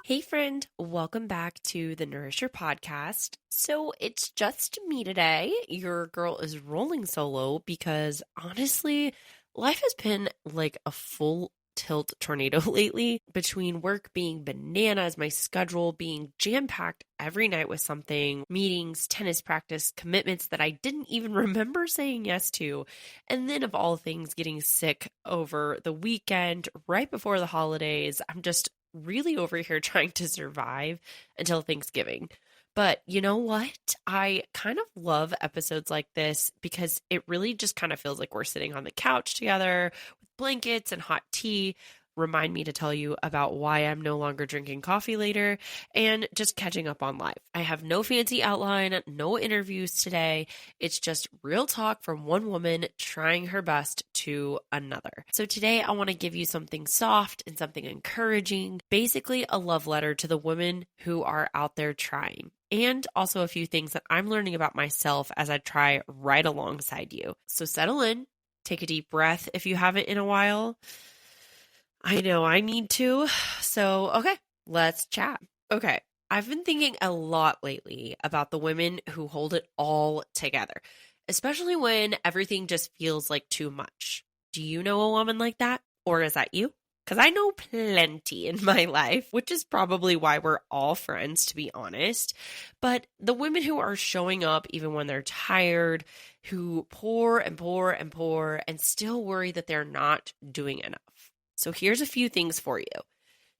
Hey friend, welcome back to the Nourisher podcast. So it's just me today. Your girl is rolling solo because honestly, life has been like a full tilt tornado lately between work being bananas, my schedule being jam-packed every night with something, meetings, tennis practice, commitments that I didn't even remember saying yes to, and then of all things getting sick over the weekend right before the holidays. I'm just really over here trying to survive until Thanksgiving. But you know what? I kind of love episodes like this because it really just kind of feels like we're sitting on the couch together with blankets and hot tea. Remind me to tell you about why I'm no longer drinking coffee later and just catching up on life. I have no fancy outline, no interviews today. It's just real talk from one woman trying her best to another. So today I want to give you something soft and something encouraging, basically a love letter to the women who are out there trying. And also a few things that I'm learning about myself as I try right alongside you. So settle in, take a deep breath if you haven't in a while. I know I need to. So, okay, let's chat. Okay, I've been thinking a lot lately about the women who hold it all together, especially when everything just feels like too much. Do you know a woman like that? Or is that you? Because I know plenty in my life, which is probably why we're all friends, to be honest. But the women who are showing up even when they're tired, who pour and pour and pour and still worry that they're not doing enough. So here's a few things for you.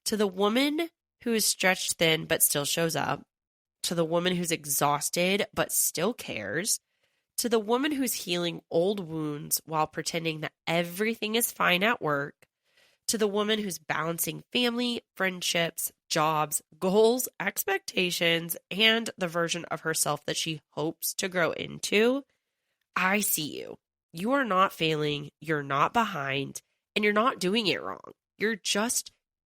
To the woman who is stretched thin but still shows up, to the woman who's exhausted but still cares, to the woman who's healing old wounds while pretending that everything is fine at work, to the woman who's balancing family, friendships, jobs, goals, expectations, and the version of herself that she hopes to grow into, I see you. You are not failing, you're not behind, and you're not doing it wrong. You're just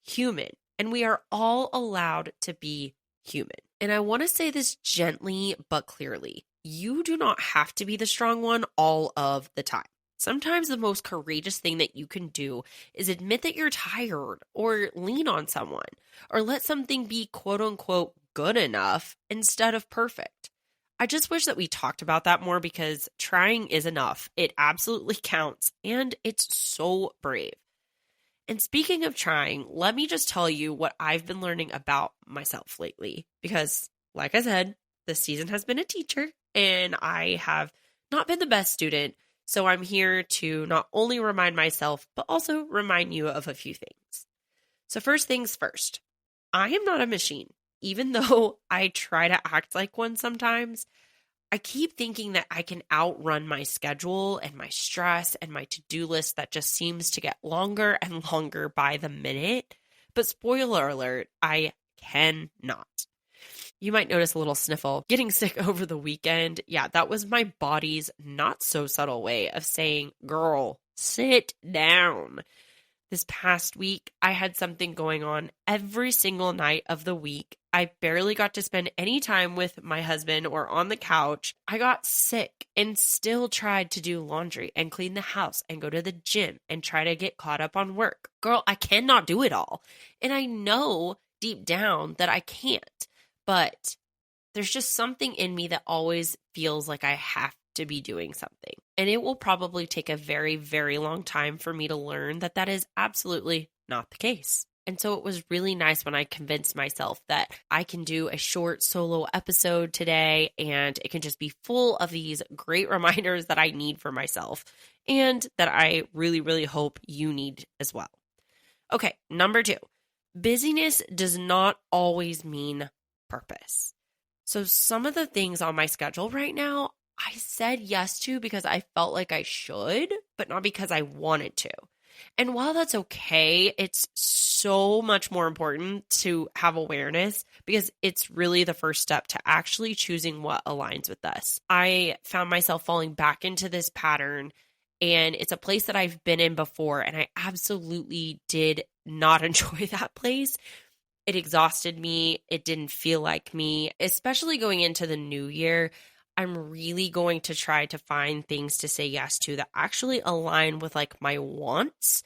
human, and we are all allowed to be human. And I want to say this gently but clearly. You do not have to be the strong one all of the time. Sometimes the most courageous thing that you can do is admit that you're tired or lean on someone or let something be quote unquote good enough instead of perfect. I just wish that we talked about that more because trying is enough. It absolutely counts and it's so brave. And speaking of trying, let me just tell you what I've been learning about myself lately because, like I said, this season has been a teacher and I have not been the best student. So I'm here to not only remind myself, but also remind you of a few things. So first things first, I am not a machine. Even though I try to act like one sometimes, I keep thinking that I can outrun my schedule and my stress and my to-do list that just seems to get longer and longer by the minute. But spoiler alert, I cannot. You might notice a little sniffle. Getting sick over the weekend, yeah, that was my body's not so subtle way of saying, girl, sit down. This past week, I had something going on every single night of the week. I barely got to spend any time with my husband or on the couch. I got sick and still tried to do laundry and clean the house and go to the gym and try to get caught up on work. Girl, I cannot do it all. And I know deep down that I can't. But there's just something in me that always feels like I have to be doing something. And it will probably take a very, very long time for me to learn that that is absolutely not the case. And so it was really nice when I convinced myself that I can do a short solo episode today and it can just be full of these great reminders that I need for myself and that I really, really hope you need as well. Okay, number 2, busyness does not always mean purpose. So some of the things on my schedule right now, I said yes to because I felt like I should, but not because I wanted to. And while that's okay, it's so much more important to have awareness because it's really the first step to actually choosing what aligns with us. I found myself falling back into this pattern, and it's a place that I've been in before, and I absolutely did not enjoy that place. It exhausted me. It didn't feel like me, especially going into the new year. I'm really going to try to find things to say yes to that actually align with like my wants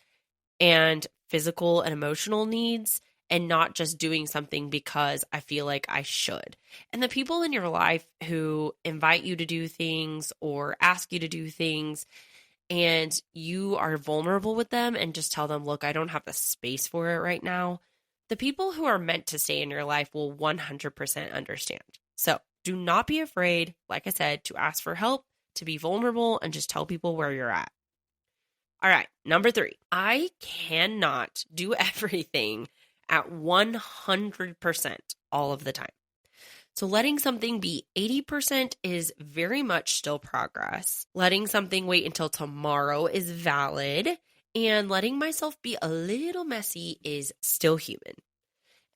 and physical and emotional needs and not just doing something because I feel like I should. And the people in your life who invite you to do things or ask you to do things, and you are vulnerable with them and just tell them, look, I don't have the space for it right now. The people who are meant to stay in your life will 100% understand. So do not be afraid, like I said, to ask for help, to be vulnerable, and just tell people where you're at. All right, number 3, I cannot do everything at 100% all of the time. So letting something be 80% is very much still progress. Letting something wait until tomorrow is valid. And letting myself be a little messy is still human.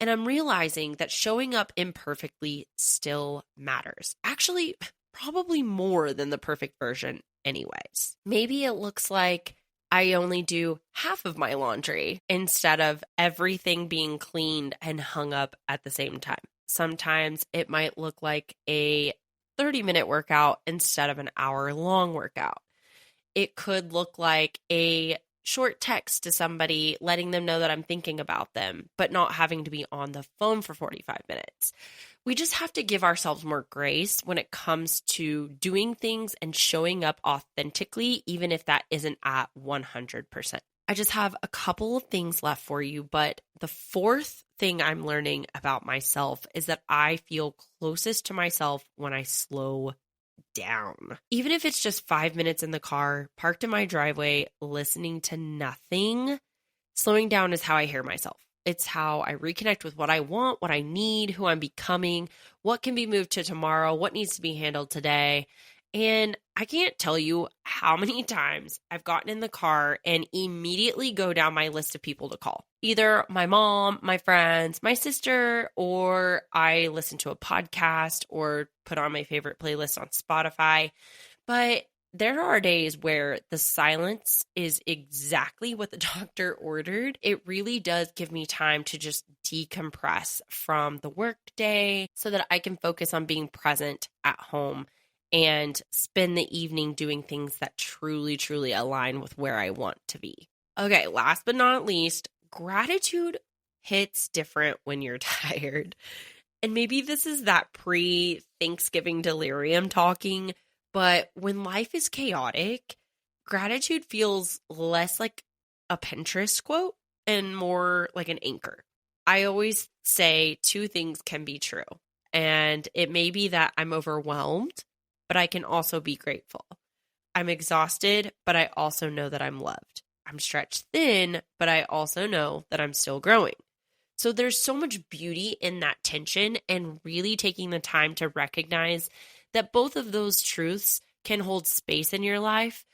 And I'm realizing that showing up imperfectly still matters. Actually, probably more than the perfect version anyways. Maybe it looks like I only do half of my laundry instead of everything being cleaned and hung up at the same time. Sometimes it might look like a 30-minute workout instead of an hour-long workout. It could look like a short text to somebody, letting them know that I'm thinking about them, but not having to be on the phone for 45 minutes. We just have to give ourselves more grace when it comes to doing things and showing up authentically, even if that isn't at 100%. I just have a couple of things left for you, but the 4th thing I'm learning about myself is that I feel closest to myself when I slow down. Even if it's just 5 minutes in the car, parked in my driveway, listening to nothing, slowing down is how I hear myself. It's how I reconnect with what I want, what I need, who I'm becoming, what can be moved to tomorrow, what needs to be handled today. And I can't tell you how many times I've gotten in the car and immediately go down my list of people to call. Either my mom, my friends, my sister, or I listen to a podcast or put on my favorite playlist on Spotify. But there are days where the silence is exactly what the doctor ordered. It really does give me time to just decompress from the workday so that I can focus on being present at home and spend the evening doing things that truly, truly align with where I want to be. Okay, last but not least, gratitude hits different when you're tired. And maybe this is that pre-Thanksgiving delirium talking, but when life is chaotic, gratitude feels less like a Pinterest quote and more like an anchor. I always say 2 things can be true, and it may be that I'm overwhelmed, but I can also be grateful. I'm exhausted, but I also know that I'm loved. I'm stretched thin, but I also know that I'm still growing. So there's so much beauty in that tension, and really taking the time to recognize that both of those truths can hold space in your life,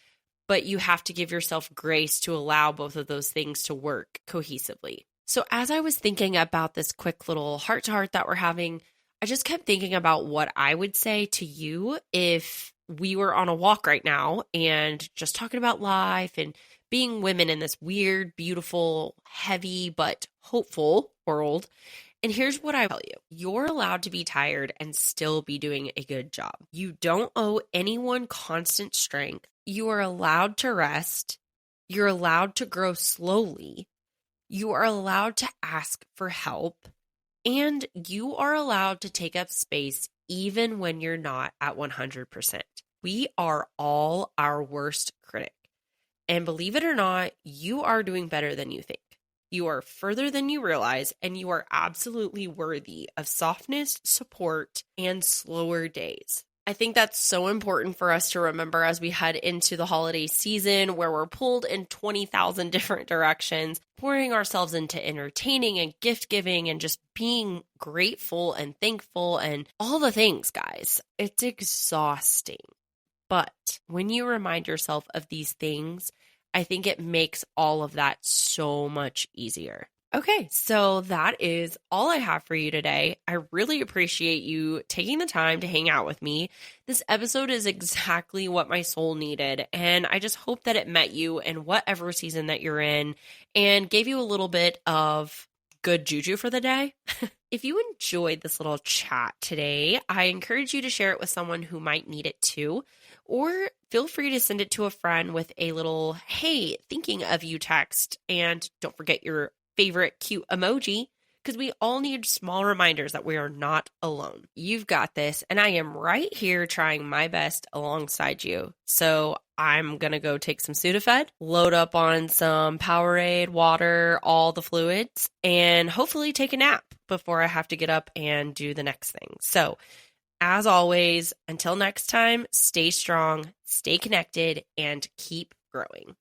but you have to give yourself grace to allow both of those things to work cohesively. So as I was thinking about this quick little heart-to-heart that we're having, I just kept thinking about what I would say to you if we were on a walk right now and just talking about life and being women in this weird, beautiful, heavy, but hopeful world. And here's what I tell you. You're allowed to be tired and still be doing a good job. You don't owe anyone constant strength. You are allowed to rest. You're allowed to grow slowly. You are allowed to ask for help. And you are allowed to take up space even when you're not at 100%. We are all our worst critic. And believe it or not, you are doing better than you think. You are further than you realize, and you are absolutely worthy of softness, support, and slower days. I think that's so important for us to remember as we head into the holiday season where we're pulled in 20,000 different directions, pouring ourselves into entertaining and gift giving and just being grateful and thankful and all the things, guys. It's exhausting. But when you remind yourself of these things, I think it makes all of that so much easier. Okay, so that is all I have for you today. I really appreciate you taking the time to hang out with me. This episode is exactly what my soul needed, and I just hope that it met you in whatever season that you're in and gave you a little bit of good juju for the day. If you enjoyed this little chat today, I encourage you to share it with someone who might need it too. Or feel free to send it to a friend with a little, hey, thinking of you text. And don't forget your favorite cute emoji. because we all need small reminders that we are not alone. You've got this, and I am right here trying my best alongside you. So I'm going to go take some Sudafed, load up on some Powerade, water, all the fluids, and hopefully take a nap before I have to get up and do the next thing. So as always, until next time, stay strong, stay connected, and keep growing.